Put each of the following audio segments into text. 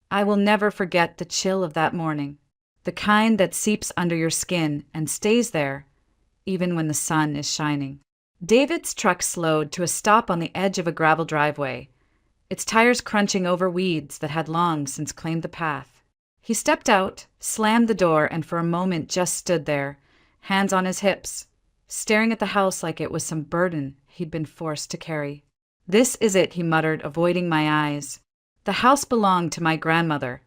I will never forget the chill of that morning, the kind that seeps under your skin and stays there, even when the sun is shining. David's truck slowed to a stop on the edge of a gravel driveway, its tires crunching over weeds that had long since claimed the path. He stepped out, slammed the door, and for a moment just stood there, hands on his hips, staring at the house like it was some burden he'd been forced to carry. "This is it," he muttered, avoiding my eyes. The house belonged to my grandmother,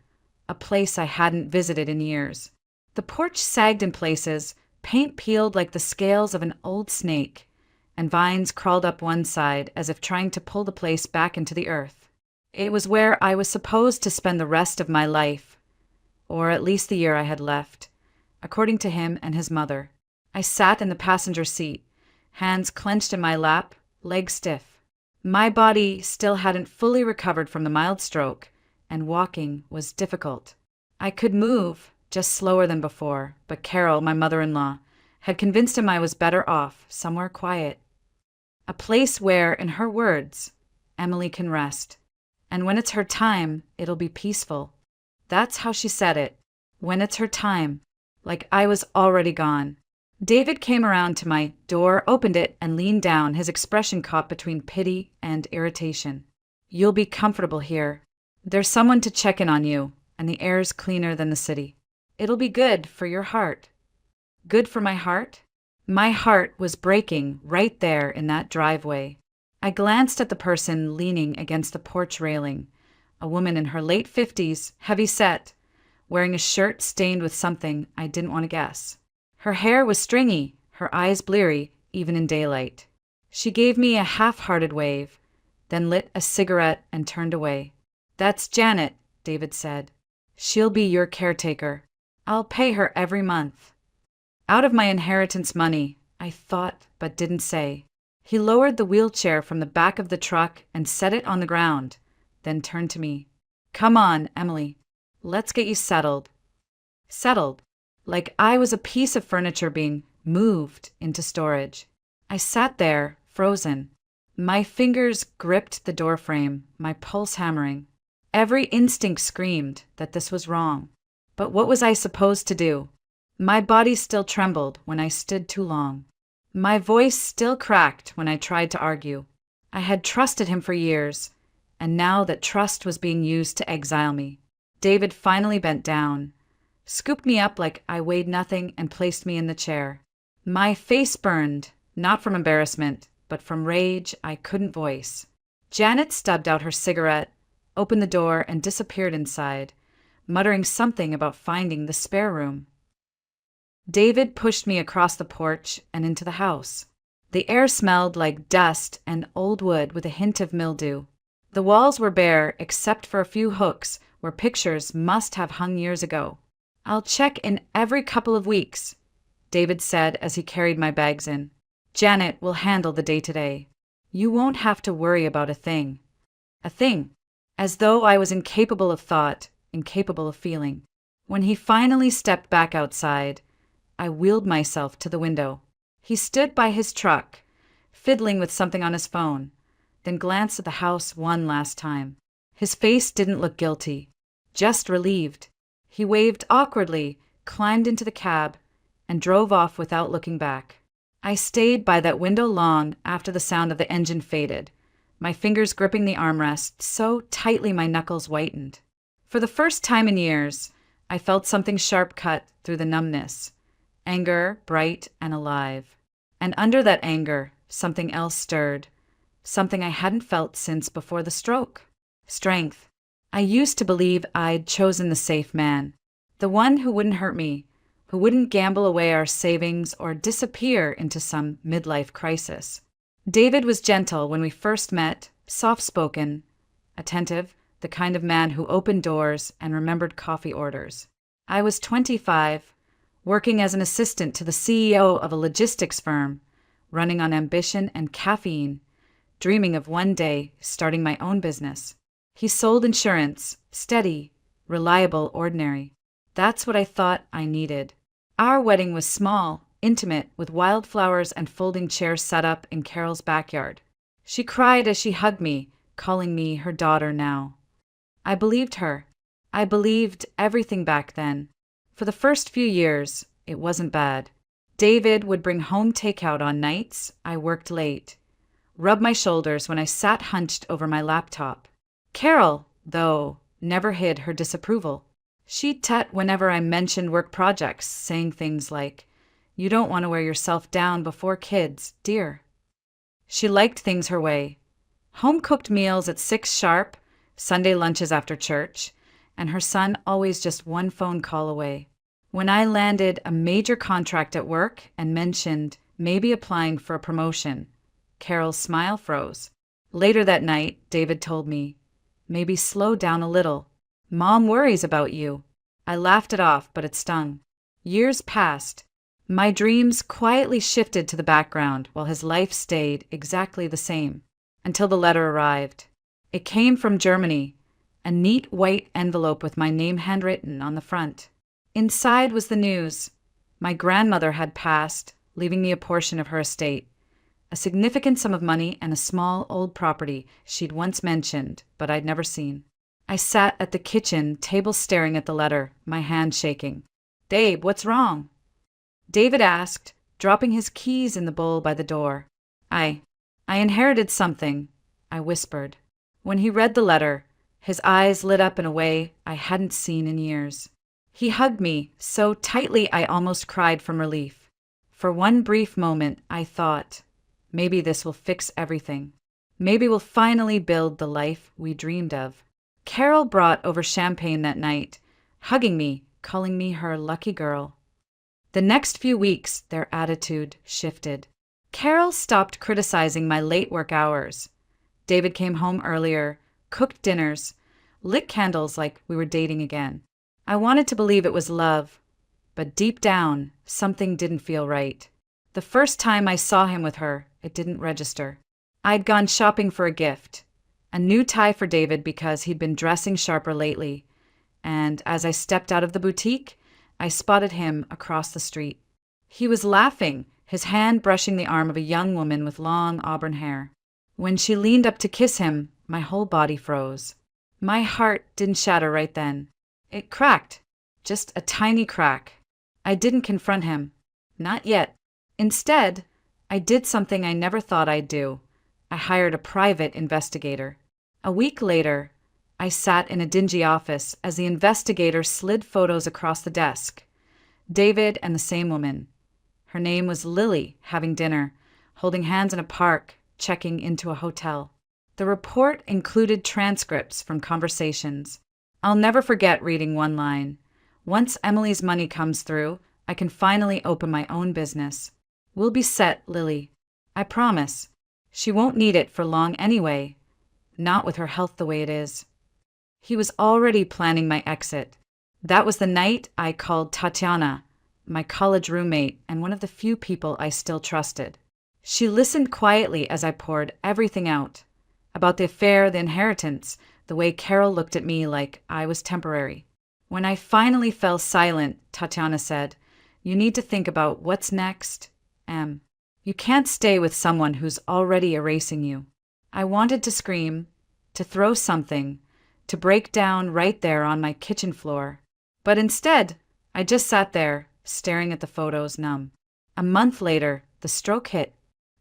a place I hadn't visited in years. The porch sagged in places, paint peeled like the scales of an old snake, and vines crawled up one side as if trying to pull the place back into the earth. It was where I was supposed to spend the rest of my life, or at least the year I had left, according to him and his mother. I sat in the passenger seat, hands clenched in my lap, legs stiff. My body still hadn't fully recovered from the mild stroke, and walking was difficult. I could move, just slower than before, but Carol, my mother-in-law, had convinced him I was better off somewhere quiet. A place where, in her words, Emily can rest. And when it's her time, it'll be peaceful. That's how she said it. When it's her time. Like I was already gone. David came around to my door, opened it, and leaned down, his expression caught between pity and irritation. "You'll be comfortable here. There's someone to check in on you, and the air's cleaner than the city. It'll be good for your heart." Good for my heart? My heart was breaking right there in that driveway. I glanced at the person leaning against the porch railing, a woman in her late 50s, heavy-set, wearing a shirt stained with something I didn't want to guess. Her hair was stringy, her eyes bleary, even in daylight. She gave me a half-hearted wave, then lit a cigarette and turned away. "That's Janet," David said. "She'll be your caretaker. I'll pay her every month." Out of my inheritance money, I thought but didn't say. He lowered the wheelchair from the back of the truck and set it on the ground, then turned to me. "Come on, Emily. Let's get you settled." Settled, like I was a piece of furniture being moved into storage. I sat there, frozen. My fingers gripped the doorframe, my pulse hammering. Every instinct screamed that this was wrong. But what was I supposed to do? My body still trembled when I stood too long. My voice still cracked when I tried to argue. I had trusted him for years, and now that trust was being used to exile me. David finally bent down, scooped me up like I weighed nothing, and placed me in the chair. My face burned, not from embarrassment, but from rage I couldn't voice. Janet stubbed out her cigarette, opened the door, and disappeared inside, muttering something about finding the spare room. David pushed me across the porch and into the house. The air smelled like dust and old wood with a hint of mildew. The walls were bare except for a few hooks where pictures must have hung years ago. "I'll check in every couple of weeks," David said as he carried my bags in. "Janet will handle the day-to-day. You won't have to worry about a thing." A thing. As though I was incapable of thought, incapable of feeling. When he finally stepped back outside, I wheeled myself to the window. He stood by his truck, fiddling with something on his phone, then glanced at the house one last time. His face didn't look guilty, just relieved. He waved awkwardly, climbed into the cab, and drove off without looking back. I stayed by that window long after the sound of the engine faded, my fingers gripping the armrest so tightly my knuckles whitened. For the first time in years, I felt something sharp cut through the numbness. Anger, bright and alive. And under that anger, something else stirred. Something I hadn't felt since before the stroke. Strength. I used to believe I'd chosen the safe man. The one who wouldn't hurt me, who wouldn't gamble away our savings or disappear into some midlife crisis. David was gentle when we first met, soft-spoken, attentive, the kind of man who opened doors and remembered coffee orders. I was 25, working as an assistant to the CEO of a logistics firm, running on ambition and caffeine, dreaming of one day starting my own business. He sold insurance, steady, reliable, ordinary. That's what I thought I needed. Our wedding was small, intimate, with wildflowers and folding chairs set up in Carol's backyard. She cried as she hugged me, calling me her daughter now. I believed her. I believed everything back then. For the first few years, it wasn't bad. David would bring home takeout on nights I worked late, rub my shoulders when I sat hunched over my laptop. Carol, though, never hid her disapproval. She'd tut whenever I mentioned work projects, saying things like, "You don't want to wear yourself down before kids, dear." She liked things her way. Home-cooked meals at 6 sharp, Sunday lunches after church, and her son always just one phone call away. When I landed a major contract at work and mentioned maybe applying for a promotion, Carol's smile froze. Later that night, David told me, "Maybe slow down a little. Mom worries about you." I laughed it off, but it stung. Years passed. My dreams quietly shifted to the background while his life stayed exactly the same, until the letter arrived. It came from Germany, a neat white envelope with my name handwritten on the front. Inside was the news. My grandmother had passed, leaving me a portion of her estate, a significant sum of money and a small old property she'd once mentioned, but I'd never seen. I sat at the kitchen table staring at the letter, my hand shaking. "Dave, what's wrong?" David asked, dropping his keys in the bowl by the door. I inherited something," I whispered. When he read the letter, his eyes lit up in a way I hadn't seen in years. He hugged me so tightly I almost cried from relief. For one brief moment, I thought, maybe this will fix everything. Maybe we'll finally build the life we dreamed of. Carol brought over champagne that night, hugging me, calling me her lucky girl. The next few weeks, their attitude shifted. Carol stopped criticizing my late work hours. David came home earlier, cooked dinners, lit candles like we were dating again. I wanted to believe it was love, but deep down, something didn't feel right. The first time I saw him with her, it didn't register. I'd gone shopping for a gift, a new tie for David because he'd been dressing sharper lately, and as I stepped out of the boutique, I spotted him across the street. He was laughing, his hand brushing the arm of a young woman with long auburn hair. When she leaned up to kiss him, my whole body froze. My heart didn't shatter right then. It cracked, just a tiny crack. I didn't confront him. Not yet. Instead, I did something I never thought I'd do. I hired a private investigator. A week later, I sat in a dingy office as the investigator slid photos across the desk. David and the same woman. Her name was Lily, having dinner, holding hands in a park, checking into a hotel. The report included transcripts from conversations. I'll never forget reading one line. "Once Emily's money comes through, I can finally open my own business. We'll be set, Lily. I promise. She won't need it for long anyway. Not with her health the way it is." He was already planning my exit. That was the night I called Tatiana, my college roommate and one of the few people I still trusted. She listened quietly as I poured everything out. About the affair, the inheritance, the way Carol looked at me like I was temporary. When I finally fell silent, Tatiana said, "You need to think about what's next, Em. You can't stay with someone who's already erasing you." I wanted to scream, to throw something, to break down right there on my kitchen floor. But instead, I just sat there, staring at the photos, numb. A month later, the stroke hit.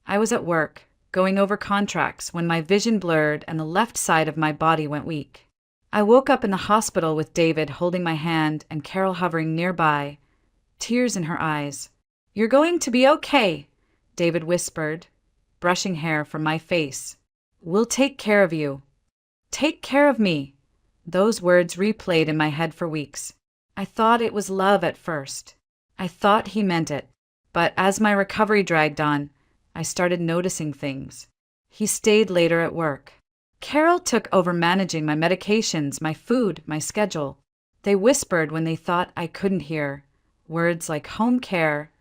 I was at work, going over contracts, when my vision blurred and the left side of my body went weak. I woke up in the hospital with David holding my hand and Carol hovering nearby, tears in her eyes. "You're going to be okay," David whispered, brushing hair from my face. "We'll take care of you. Take care of me." Those words replayed in my head for weeks. I thought it was love at first. I thought he meant it. But as my recovery dragged on, I started noticing things. He stayed later at work. Carol took over managing my medications, my food, my schedule. They whispered when they thought I couldn't hear, words like home care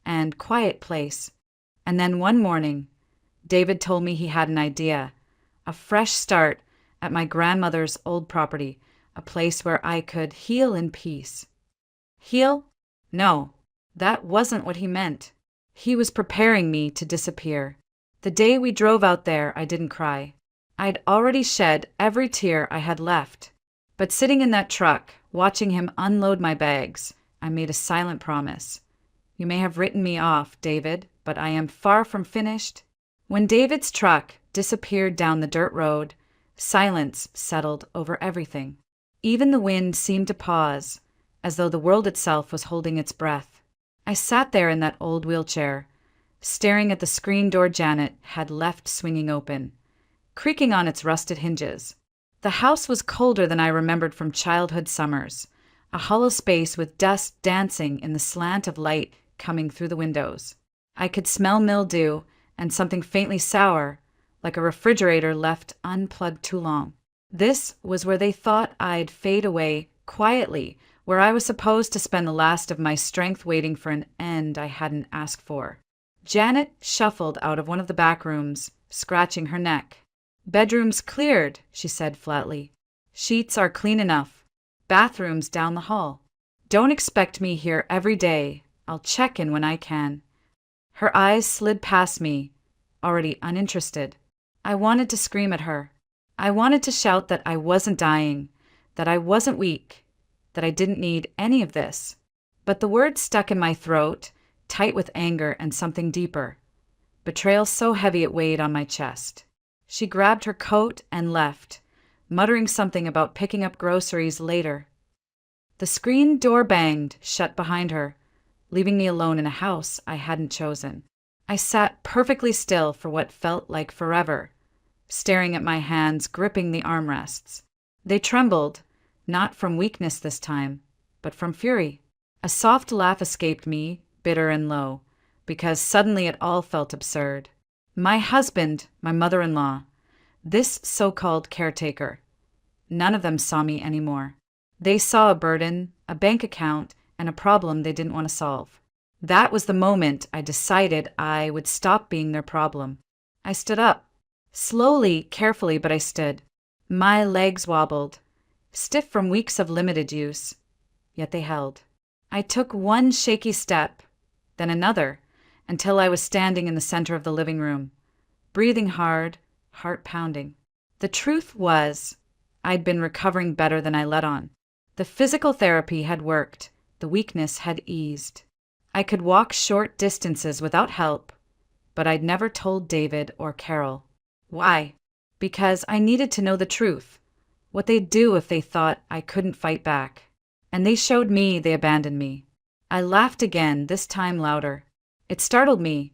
and quiet place. And then one morning, David told me he had an idea, a fresh start at my grandmother's old property, a place where I could heal in peace. Heal? No, that wasn't what he meant. He was preparing me to disappear. The day we drove out there, I didn't cry. I'd already shed every tear I had left. But sitting in that truck, watching him unload my bags, I made a silent promise. You may have written me off, David, but I am far from finished. When David's truck disappeared down the dirt road, silence settled over everything. Even the wind seemed to pause, as though the world itself was holding its breath. I sat there in that old wheelchair, staring at the screen door Janet had left swinging open, creaking on its rusted hinges. The house was colder than I remembered from childhood summers, a hollow space with dust dancing in the slant of light coming through the windows. I could smell mildew and something faintly sour, like a refrigerator left unplugged too long. This was where they thought I'd fade away quietly, where I was supposed to spend the last of my strength waiting for an end I hadn't asked for. Janet shuffled out of one of the back rooms, scratching her neck. Bedroom's cleared, she said flatly. Sheets are clean enough. Bathroom's down the hall. Don't expect me here every day. I'll check in when I can. Her eyes slid past me, already uninterested. I wanted to scream at her. I wanted to shout that I wasn't dying, that I wasn't weak, that I didn't need any of this. But the words stuck in my throat, tight with anger and something deeper. Betrayal so heavy it weighed on my chest. She grabbed her coat and left, muttering something about picking up groceries later. The screen door banged shut behind her, leaving me alone in a house I hadn't chosen. I sat perfectly still for what felt like forever, staring at my hands gripping the armrests. They trembled, not from weakness this time, but from fury. A soft laugh escaped me, bitter and low, because suddenly it all felt absurd. My husband, my mother-in-law, this so-called caretaker. None of them saw me anymore. They saw a burden, a bank account, and a problem they didn't want to solve. That was the moment I decided I would stop being their problem. I stood up. Slowly, carefully, but I stood. My legs wobbled, stiff from weeks of limited use, yet they held. I took one shaky step, then another, until I was standing in the center of the living room, breathing hard, heart pounding. The truth was, I'd been recovering better than I let on. The physical therapy had worked, the weakness had eased. I could walk short distances without help, but I'd never told David or Carol. Why? Because I needed to know the truth, what they'd do if they thought I couldn't fight back. And they showed me they abandoned me. I laughed again, this time louder. It startled me.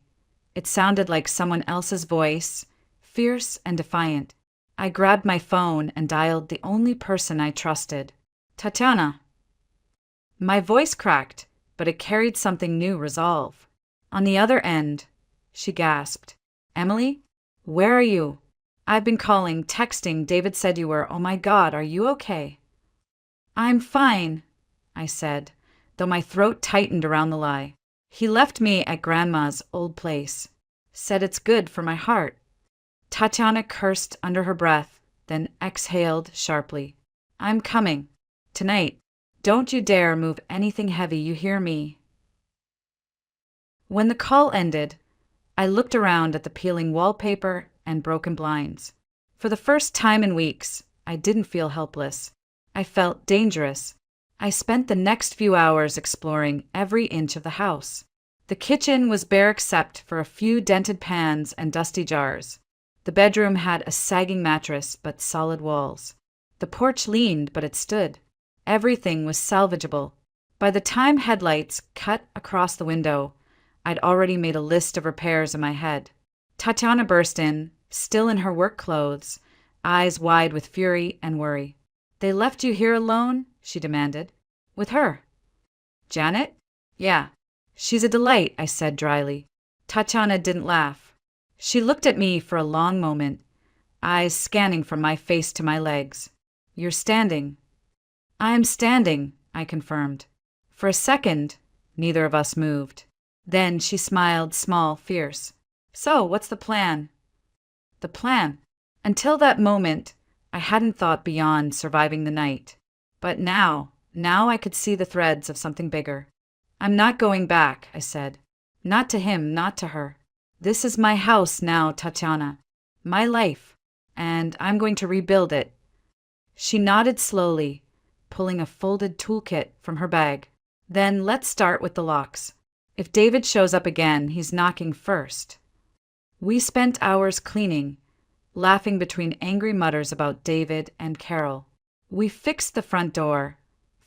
It sounded like someone else's voice, fierce and defiant. I grabbed my phone and dialed the only person I trusted. Tatiana. My voice cracked, but it carried something new, resolve. On the other end, she gasped. Emily? Where are you? I've been calling, texting. David said you were. Oh my God, are you okay? I'm fine, I said, though my throat tightened around the lie. He left me at Grandma's old place. Said it's good for my heart. Tatiana cursed under her breath, then exhaled sharply. I'm coming. Tonight. Don't you dare move anything heavy, you hear me? When the call ended, I looked around at the peeling wallpaper and broken blinds. For the first time in weeks, I didn't feel helpless. I felt dangerous. I spent the next few hours exploring every inch of the house. The kitchen was bare except for a few dented pans and dusty jars. The bedroom had a sagging mattress but solid walls. The porch leaned, but it stood. Everything was salvageable. By the time headlights cut across the window, I'd already made a list of repairs in my head. Tatiana burst in, still in her work clothes, eyes wide with fury and worry. They left you here alone? She demanded. With her. Janet? Yeah. She's a delight, I said dryly. Tatiana didn't laugh. She looked at me for a long moment, eyes scanning from my face to my legs. You're standing. I'm standing, I confirmed. For a second, neither of us moved. Then she smiled, small, fierce. So, what's the plan? The plan. Until that moment, I hadn't thought beyond surviving the night. But now I could see the threads of something bigger. I'm not going back, I said. Not to him, not to her. This is my house now, Tatiana. My life. And I'm going to rebuild it. She nodded slowly, pulling a folded toolkit from her bag. Then let's start with the locks. If David shows up again, he's knocking first. We spent hours cleaning, laughing between angry mutters about David and Carol. We fixed the front door,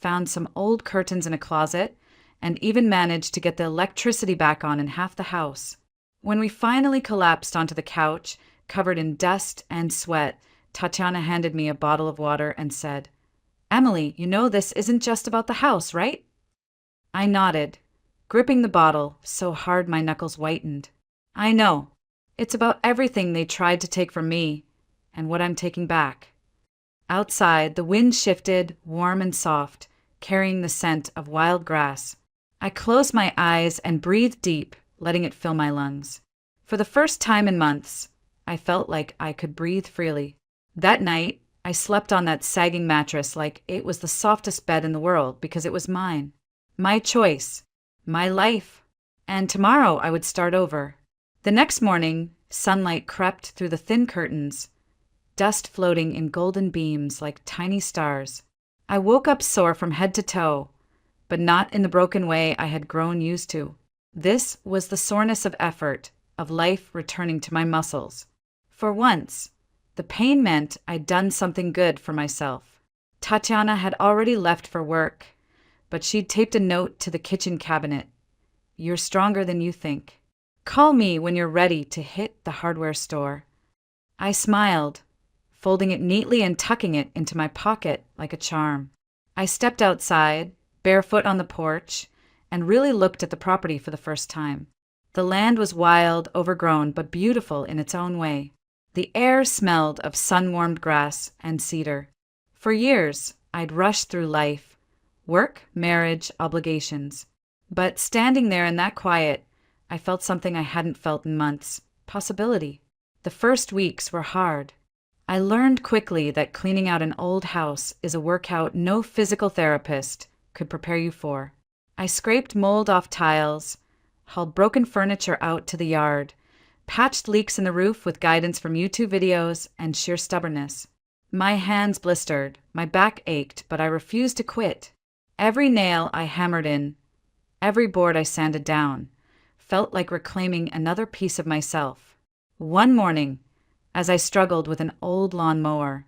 found some old curtains in a closet, and even managed to get the electricity back on in half the house. When we finally collapsed onto the couch, covered in dust and sweat, Tatiana handed me a bottle of water and said, "Emily, you know this isn't just about the house, right?" I nodded, gripping the bottle so hard my knuckles whitened. "I know. It's about everything they tried to take from me, and what I'm taking back." Outside, the wind shifted, warm and soft, carrying the scent of wild grass. I closed my eyes and breathed deep, letting it fill my lungs. For the first time in months, I felt like I could breathe freely. That night, I slept on that sagging mattress like it was the softest bed in the world because it was mine. My choice. My life. And tomorrow I would start over. The next morning, sunlight crept through the thin curtains, dust floating in golden beams like tiny stars. I woke up sore from head to toe, but not in the broken way I had grown used to. This was the soreness of effort, of life returning to my muscles. For once, the pain meant I'd done something good for myself. Tatiana had already left for work, but she'd taped a note to the kitchen cabinet. "You're stronger than you think. Call me when you're ready to hit the hardware store." I smiled, folding it neatly and tucking it into my pocket like a charm. I stepped outside, barefoot on the porch, and really looked at the property for the first time. The land was wild, overgrown, but beautiful in its own way. The air smelled of sun-warmed grass and cedar. For years, I'd rushed through life, work, marriage, obligations. But standing there in that quiet, I felt something I hadn't felt in months: possibility. The first weeks were hard. I learned quickly that cleaning out an old house is a workout no physical therapist could prepare you for. I scraped mold off tiles, hauled broken furniture out to the yard, patched leaks in the roof with guidance from YouTube videos and sheer stubbornness. My hands blistered, my back ached, but I refused to quit. Every nail I hammered in, every board I sanded down, felt like reclaiming another piece of myself. One morning, as I struggled with an old lawn mower,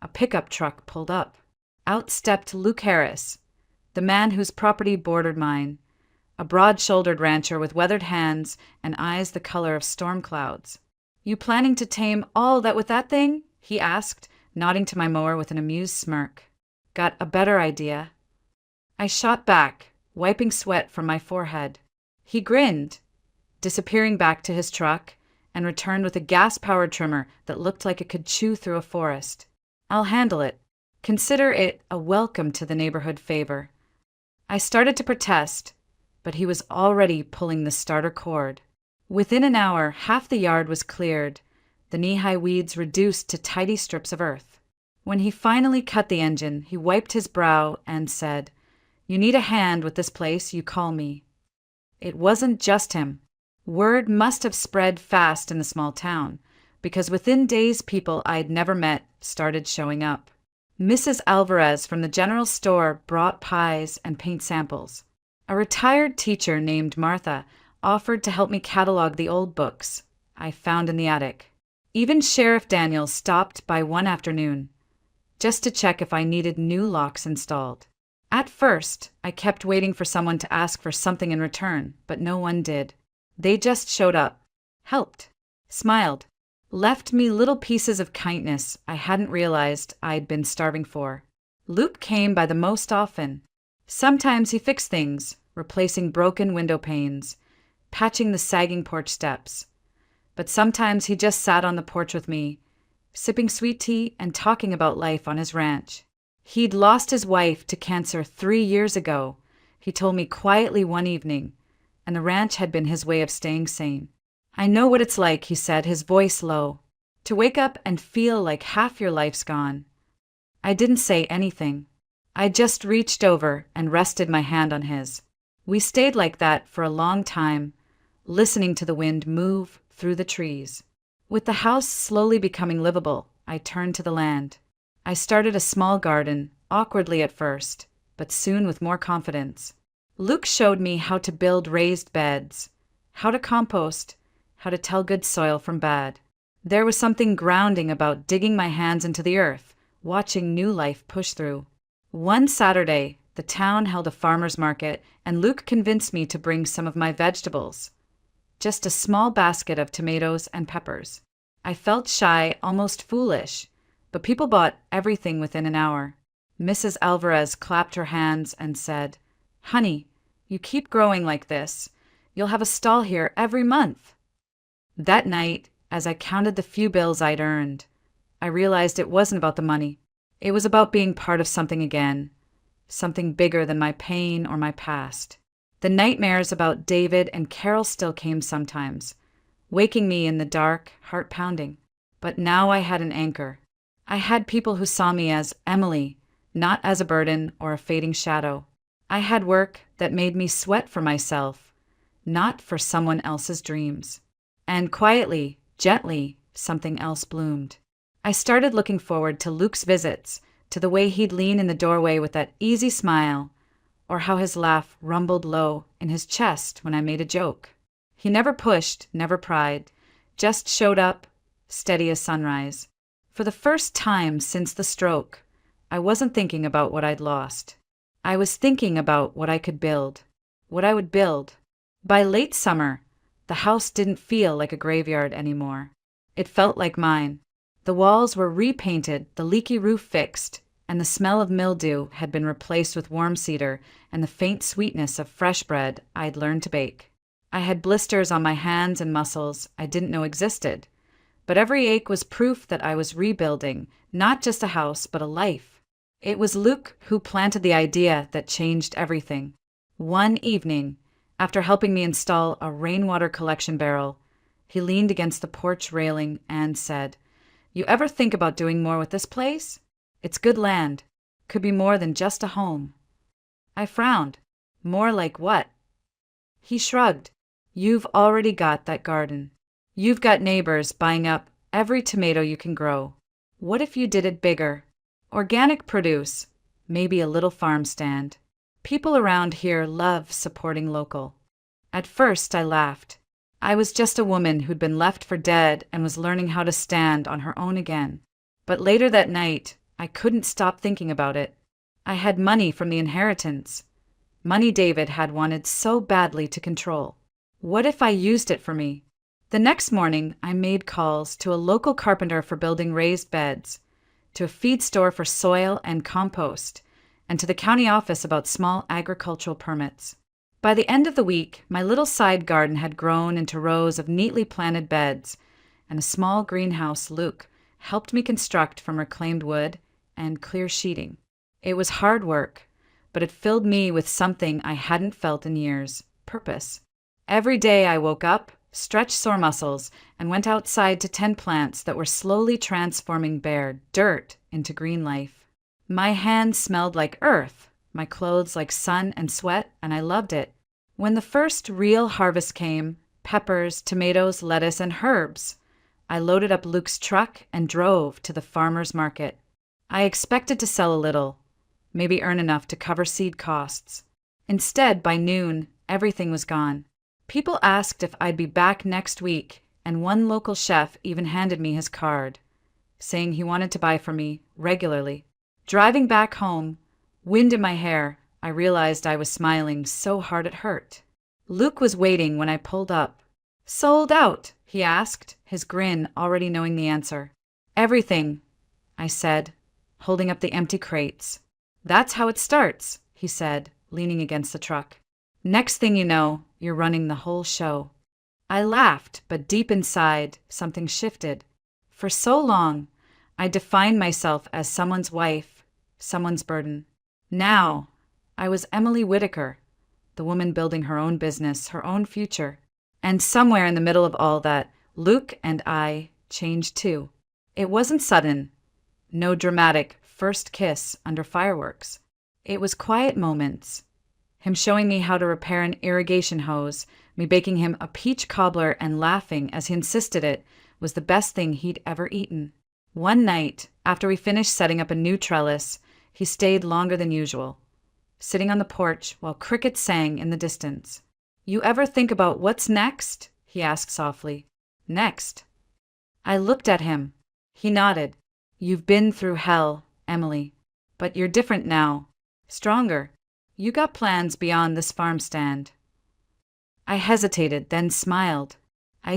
a pickup truck pulled up. Out stepped Luke Harris, the man whose property bordered mine, a broad-shouldered rancher with weathered hands and eyes the color of storm clouds. "You planning to tame all that with that thing?" he asked, nodding to my mower with an amused smirk. "Got a better idea." I shot back, wiping sweat from my forehead. He grinned, disappearing back to his truck, and returned with a gas-powered trimmer that looked like it could chew through a forest. "I'll handle it. Consider it a welcome to the neighborhood favor." I started to protest, but he was already pulling the starter cord. Within an hour, half the yard was cleared, the knee-high weeds reduced to tidy strips of earth. When he finally cut the engine, he wiped his brow and said, "You need a hand with this place, you call me." It wasn't just him. Word must have spread fast in the small town, because within days people I'd never met started showing up. Mrs. Alvarez from the general store brought pies and paint samples. A retired teacher named Martha offered to help me catalog the old books I found in the attic. Even Sheriff Daniels stopped by one afternoon, just to check if I needed new locks installed. At first, I kept waiting for someone to ask for something in return, but no one did. They just showed up, helped, smiled, left me little pieces of kindness I hadn't realized I'd been starving for. Luke came by the most often. Sometimes he fixed things, replacing broken window panes, patching the sagging porch steps. But sometimes he just sat on the porch with me, sipping sweet tea and talking about life on his ranch. He'd lost his wife to cancer 3 years ago, he told me quietly one evening, and the ranch had been his way of staying sane. "I know what it's like," he said, his voice low, "to wake up and feel like half your life's gone." I didn't say anything. I just reached over and rested my hand on his. We stayed like that for a long time, listening to the wind move through the trees. With the house slowly becoming livable, I turned to the land. I started a small garden, awkwardly at first, but soon with more confidence. Luke showed me how to build raised beds, how to compost, how to tell good soil from bad. There was something grounding about digging my hands into the earth, watching new life push through. One Saturday, the town held a farmer's market, and Luke convinced me to bring some of my vegetables. Just a small basket of tomatoes and peppers. I felt shy, almost foolish, but people bought everything within an hour. Mrs. Alvarez clapped her hands and said, "Honey, you keep growing like this. You'll have a stall here every month." That night, as I counted the few bills I'd earned, I realized it wasn't about the money. It was about being part of something again, something bigger than my pain or my past. The nightmares about David and Carol still came sometimes, waking me in the dark, heart pounding. But now I had an anchor. I had people who saw me as Emily, not as a burden or a fading shadow. I had work that made me sweat for myself, not for someone else's dreams. And quietly, gently, something else bloomed. I started looking forward to Luke's visits, to the way he'd lean in the doorway with that easy smile, or how his laugh rumbled low in his chest when I made a joke. He never pushed, never pried, just showed up, steady as sunrise. For the first time since the stroke, I wasn't thinking about what I'd lost. I was thinking about what I could build, what I would build. By late summer, the house didn't feel like a graveyard anymore. It felt like mine. The walls were repainted, the leaky roof fixed, and the smell of mildew had been replaced with warm cedar and the faint sweetness of fresh bread I'd learned to bake. I had blisters on my hands and muscles I didn't know existed, but every ache was proof that I was rebuilding, not just a house, but a life. It was Luke who planted the idea that changed everything. One evening, after helping me install a rainwater collection barrel, he leaned against the porch railing and said, "You ever think about doing more with this place? It's good land. Could be more than just a home." I frowned. More like what? He shrugged. "You've already got that garden. You've got neighbors buying up every tomato you can grow. What if you did it bigger? Organic produce, maybe a little farm stand. People around here love supporting local." At first, I laughed. I was just a woman who'd been left for dead and was learning how to stand on her own again. But later that night, I couldn't stop thinking about it. I had money from the inheritance. Money David had wanted so badly to control. What if I used it for me? The next morning, I made calls to a local carpenter for building raised beds, to a feed store for soil and compost, and to the county office about small agricultural permits. By the end of the week, my little side garden had grown into rows of neatly planted beds, and a small greenhouse Luke helped me construct from reclaimed wood and clear sheeting. It was hard work, but it filled me with something I hadn't felt in years: purpose. Every day I woke up, stretched sore muscles, and went outside to tend plants that were slowly transforming bare dirt into green life. My hands smelled like earth, my clothes like sun and sweat, and I loved it. When the first real harvest came, peppers, tomatoes, lettuce, and herbs, I loaded up Luke's truck and drove to the farmer's market. I expected to sell a little, maybe earn enough to cover seed costs. Instead, by noon, everything was gone. People asked if I'd be back next week, and one local chef even handed me his card, saying he wanted to buy from me regularly. Driving back home, wind in my hair, I realized I was smiling so hard it hurt. Luke was waiting when I pulled up. "Sold out?" he asked, his grin already knowing the answer. "Everything," I said, holding up the empty crates. "That's how it starts," he said, leaning against the truck. "Next thing you know, you're running the whole show." I laughed, but deep inside, something shifted. For so long, I defined myself as someone's wife, someone's burden. Now, I was Emily Whitaker, the woman building her own business, her own future. And somewhere in the middle of all that, Luke and I changed too. It wasn't sudden. No dramatic first kiss under fireworks. It was quiet moments. Him showing me how to repair an irrigation hose, me baking him a peach cobbler and laughing as he insisted it was the best thing he'd ever eaten. One night, after we finished setting up a new trellis, he stayed longer than usual, sitting on the porch while crickets sang in the distance. "You ever think about what's next?" he asked softly. "Next?" I looked at him. He nodded. "You've been through hell, Emily. But you're different now. Stronger. You got plans beyond this farm stand." I hesitated, then smiled. I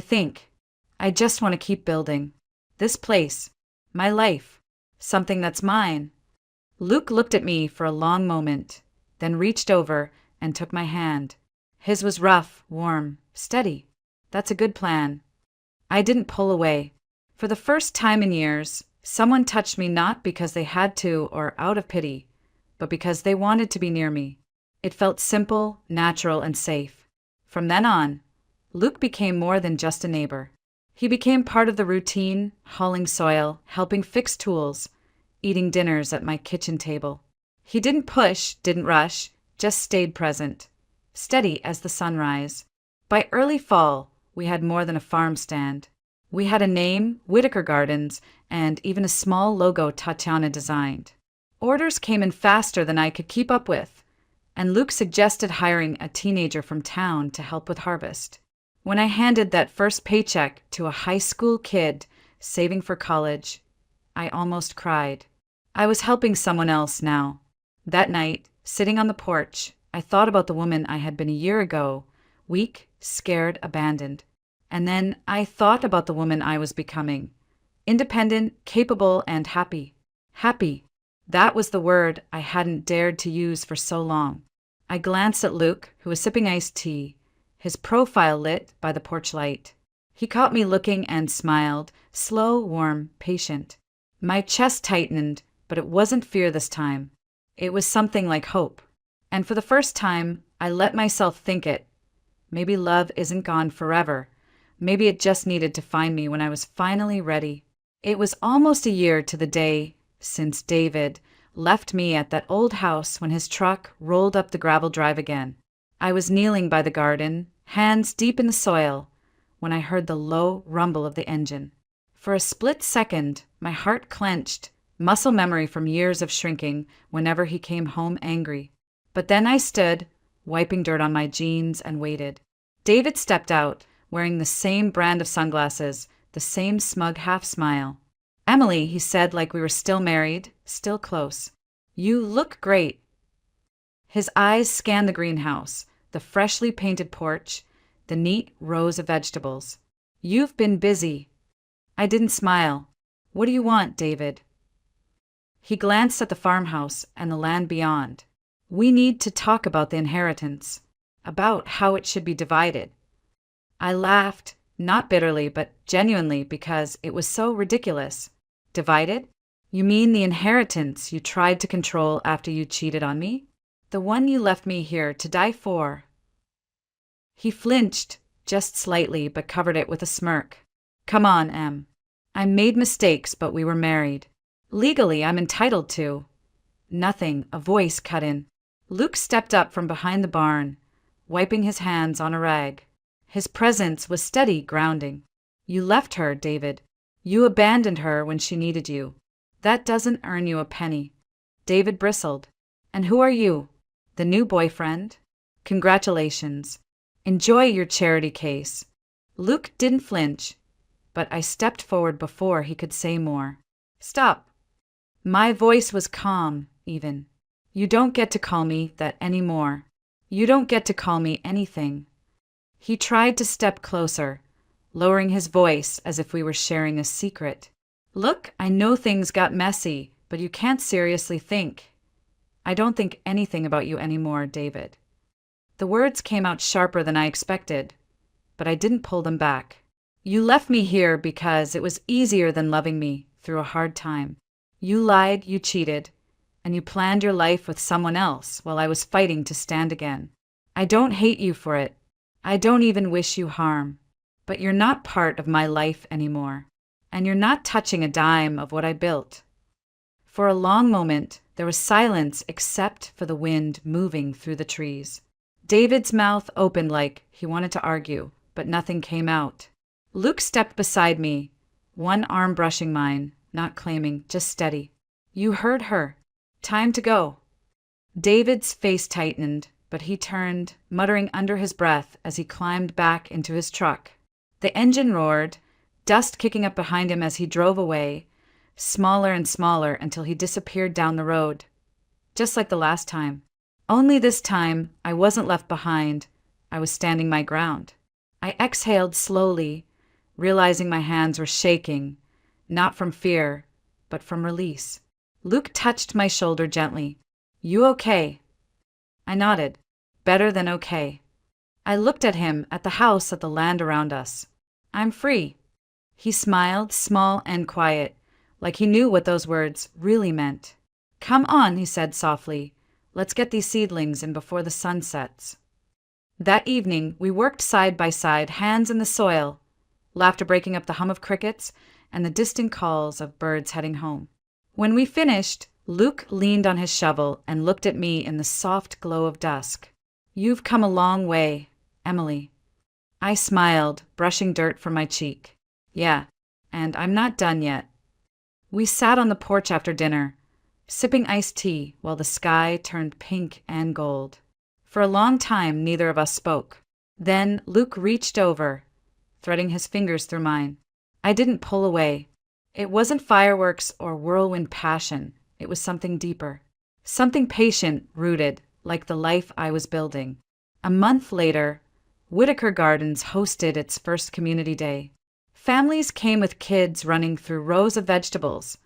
just want to keep building. This place. My life. Something that's mine." Luke looked at me for a long moment, then reached over and took my hand. His was rough, warm, steady. "That's a good plan." I didn't pull away. For the first time in years, someone touched me not because they had to or out of pity, but because they wanted to be near me. It felt simple, natural, and safe. From then on, Luke became more than just a neighbor. He became part of the routine, hauling soil, helping fix tools, eating dinners at my kitchen table. He didn't push, didn't rush, just stayed present, steady as the sunrise. By early fall, we had more than a farm stand. We had a name, Whitaker Gardens, and even a small logo Tatiana designed. Orders came in faster than I could keep up with, and Luke suggested hiring a teenager from town to help with harvest. When I handed that first paycheck to a high school kid saving for college, I almost cried. I was helping someone else now. That night, sitting on the porch, I thought about the woman I had been a year ago, weak, scared, abandoned. And then I thought about the woman I was becoming, independent, capable, and happy. Happy. That was the word I hadn't dared to use for so long. I glanced at Luke, who was sipping iced tea, his profile lit by the porch light. He caught me looking and smiled, slow, warm, patient. My chest tightened, but it wasn't fear this time. It was something like hope. And for the first time, I let myself think it. Maybe love isn't gone forever. Maybe it just needed to find me when I was finally ready. It was almost a year to the day since David left me at that old house when his truck rolled up the gravel drive again. I was kneeling by the garden, hands deep in the soil, when I heard the low rumble of the engine. For a split second, my heart clenched, muscle memory from years of shrinking whenever he came home angry. But then I stood, wiping dirt on my jeans, and waited. David stepped out, wearing the same brand of sunglasses, the same smug half-smile. "Emily," he said like we were still married, still close. "You look great." His eyes scanned the greenhouse, the freshly painted porch, the neat rows of vegetables. "You've been busy." I didn't smile. "What do you want, David?" He glanced at the farmhouse and the land beyond. "We need to talk about the inheritance, about how it should be divided." I laughed, not bitterly, but genuinely, because it was so ridiculous. "Divided? You mean the inheritance you tried to control after you cheated on me? The one you left me here to die for?" He flinched, just slightly, but covered it with a smirk. "Come on, Em. I made mistakes, but we were married. Legally, I'm entitled to—" Nothing, a voice cut in. Luke stepped up from behind the barn, wiping his hands on a rag. His presence was steady, grounding. "You left her, David. You abandoned her when she needed you. That doesn't earn you a penny." David bristled. "And who are you? The new boyfriend? Congratulations. Enjoy your charity case." Luke didn't flinch, but I stepped forward before he could say more. "Stop." My voice was calm, even. "You don't get to call me that anymore. You don't get to call me anything." He tried to step closer, lowering his voice as if we were sharing a secret. "Look, I know things got messy, but you can't seriously think. I don't think anything about you anymore, David." The words came out sharper than I expected, but I didn't pull them back. "You left me here because it was easier than loving me through a hard time. You lied, you cheated, and you planned your life with someone else while I was fighting to stand again. I don't hate you for it. I don't even wish you harm. But you're not part of my life anymore, and you're not touching a dime of what I built." For a long moment, there was silence except for the wind moving through the trees. David's mouth opened like he wanted to argue, but nothing came out. Luke stepped beside me, one arm brushing mine, not claiming, just steady. You heard her. Time to go. David's face tightened, but he turned, muttering under his breath as he climbed back into his truck. The engine roared, dust kicking up behind him as he drove away, smaller and smaller until he disappeared down the road. Just like the last time. Only this time, I wasn't left behind. I was standing my ground. I exhaled slowly, realizing my hands were shaking, not from fear, but from release. Luke touched my shoulder gently. You okay? I nodded. Better than okay. I looked at him, at the house, at the land around us. I'm free. He smiled, small and quiet, like he knew what those words really meant. Come on, he said softly. Let's get these seedlings in before the sun sets. That evening, we worked side by side, hands in the soil, laughter breaking up the hum of crickets and the distant calls of birds heading home. When we finished, Luke leaned on his shovel and looked at me in the soft glow of dusk. You've come a long way, Emily. I smiled, brushing dirt from my cheek. Yeah, and I'm not done yet. We sat on the porch after dinner, sipping iced tea while the sky turned pink and gold. For a long time, neither of us spoke. Then Luke reached over, threading his fingers through mine. I didn't pull away. It wasn't fireworks or whirlwind passion. It was something deeper. Something patient, rooted, like the life I was building. A month later, Whitaker Gardens hosted its first community day. Families came with kids running through rows of vegetables,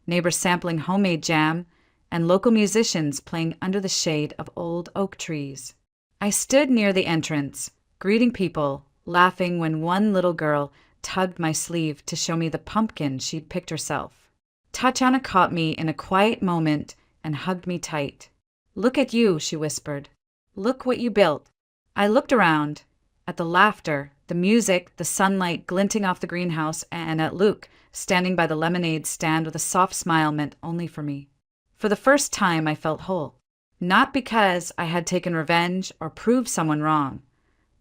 neighbors sampling homemade jam, and local musicians playing under the shade of old oak trees. I stood near the entrance, greeting people, laughing when one little girl tugged my sleeve to show me the pumpkin she'd picked herself. Tatiana caught me in a quiet moment and hugged me tight. Look at you, she whispered. Look what you built. I looked around, at the laughter, the music, the sunlight glinting off the greenhouse, and at Luke, standing by the lemonade stand with a soft smile meant only for me. For the first time, I felt whole. Not because I had taken revenge or proved someone wrong,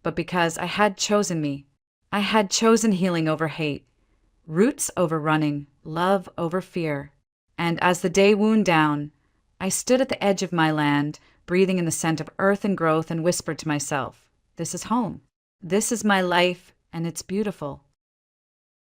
but because I had chosen me. I had chosen healing over hate, roots over running, love over fear. And as the day wound down, I stood at the edge of my land, breathing in the scent of earth and growth, and whispered to myself, this is home. This is my life, and it's beautiful.